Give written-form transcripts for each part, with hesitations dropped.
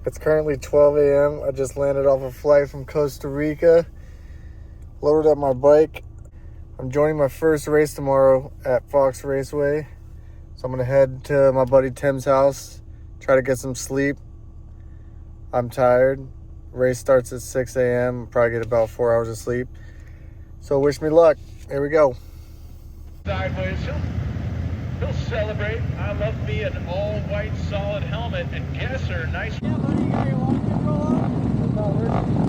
It's currently 12 a.m. I just landed off a flight from Costa Rica. Loaded up my bike. I'm joining my first race tomorrow at Fox Raceway. So I'm going to head to my buddy Tim's house, try to get some sleep. I'm tired. Race starts at 6 a.m. Probably get about 4 hours of sleep. So wish me luck. Here we go. Sideways, he'll celebrate. I love me an all-white solid helmet and Gesser, nice. Yeah, buddy, you got your long control on? It's not working.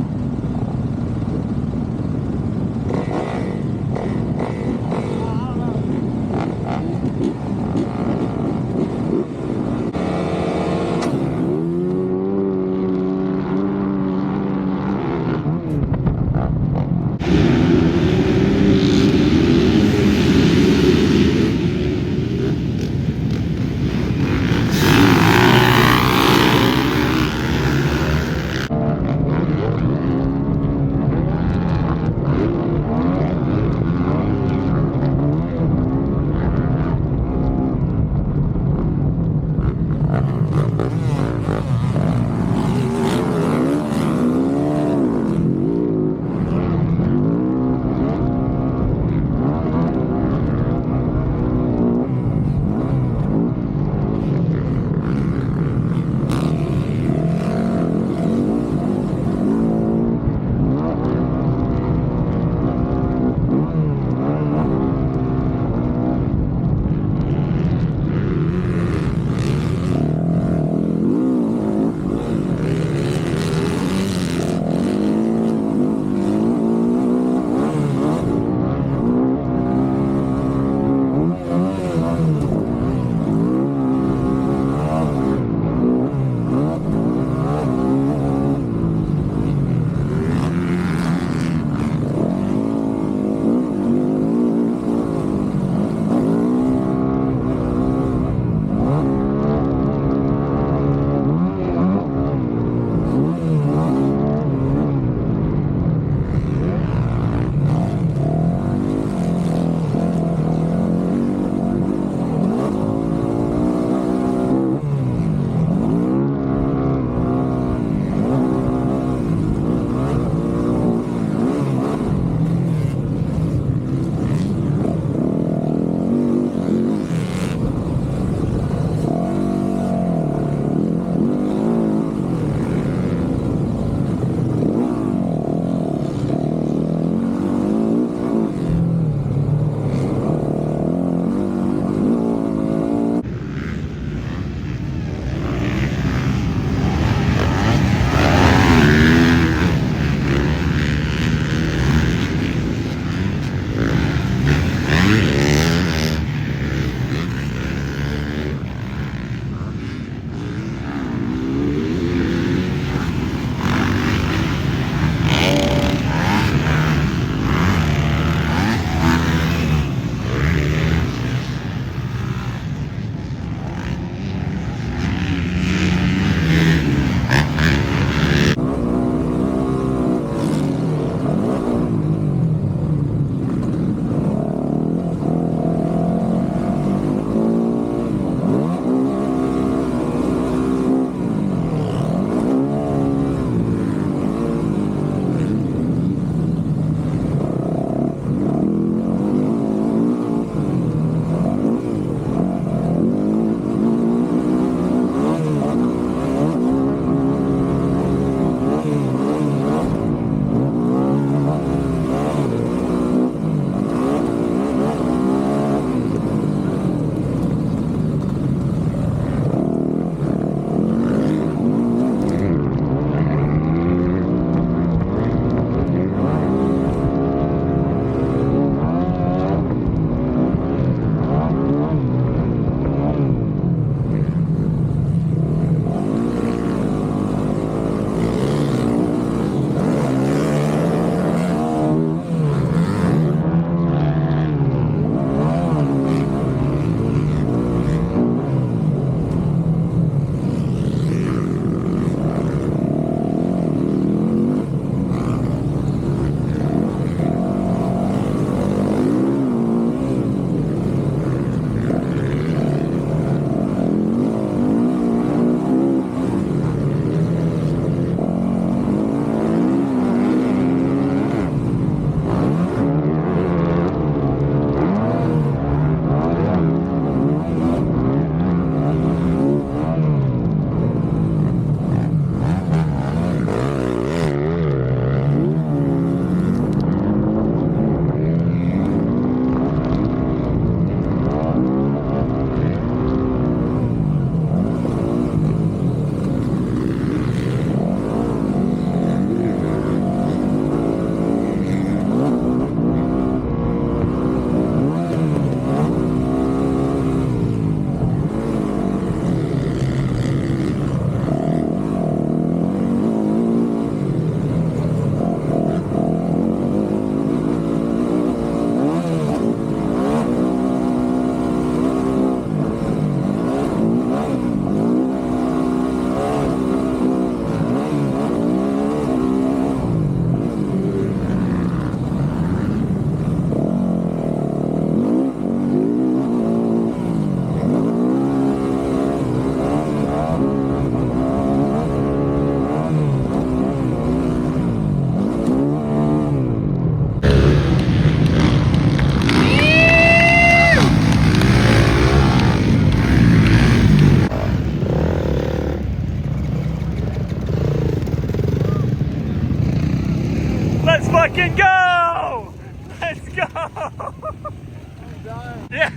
Yeah.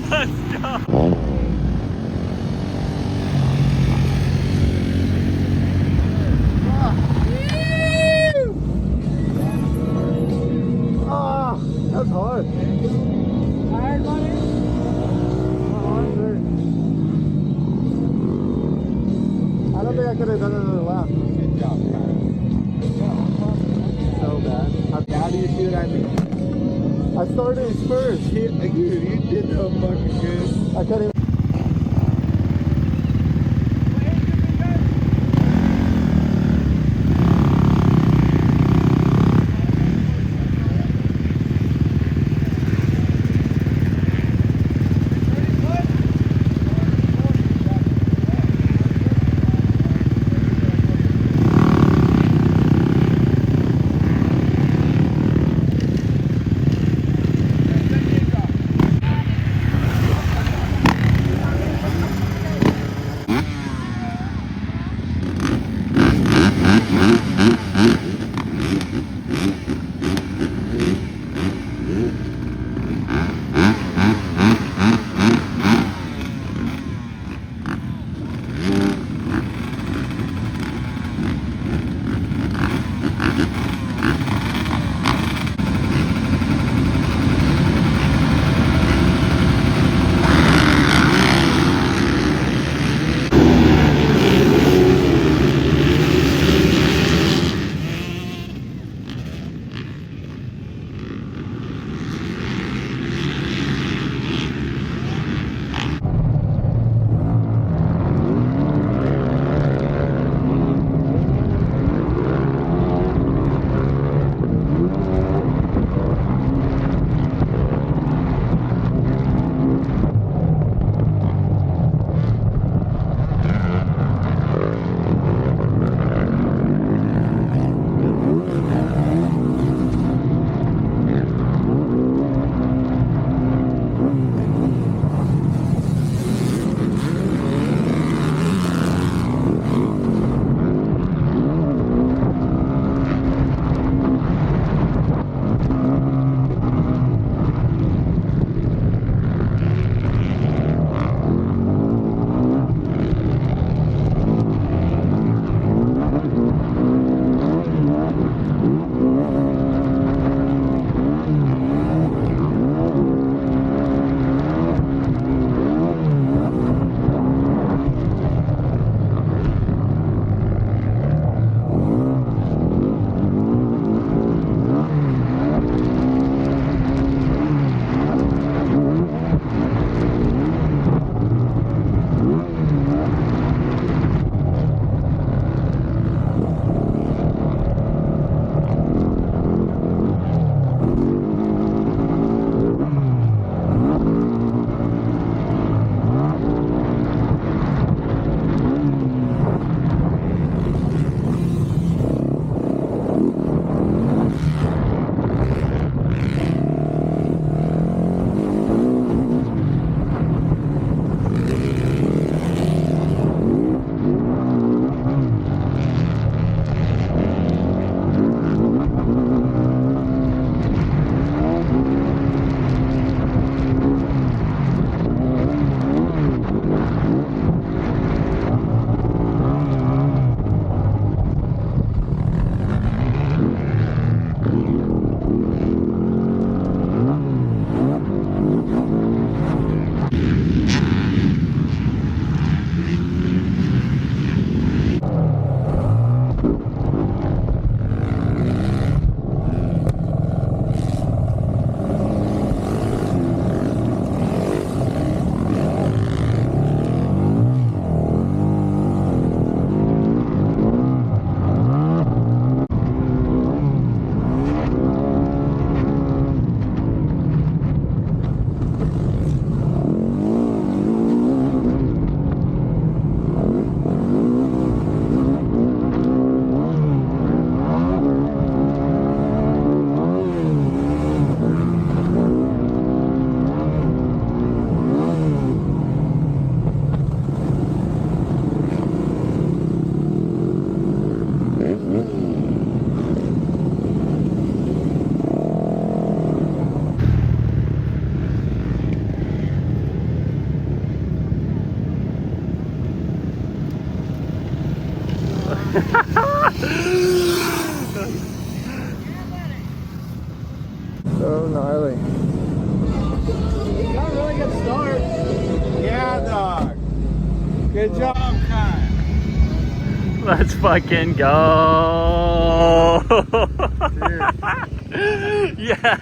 Let's go. Ah, that's hard. Tired, buddy? I don't think I could have done another lap. Good job, So bad. How do you see what I mean? I started first. Dude, you did so fucking good. I couldn't. Oh, gnarly. Got a really good start. Yeah, dog. Good job. Kyle. Let's fucking go. Dude. Yeah.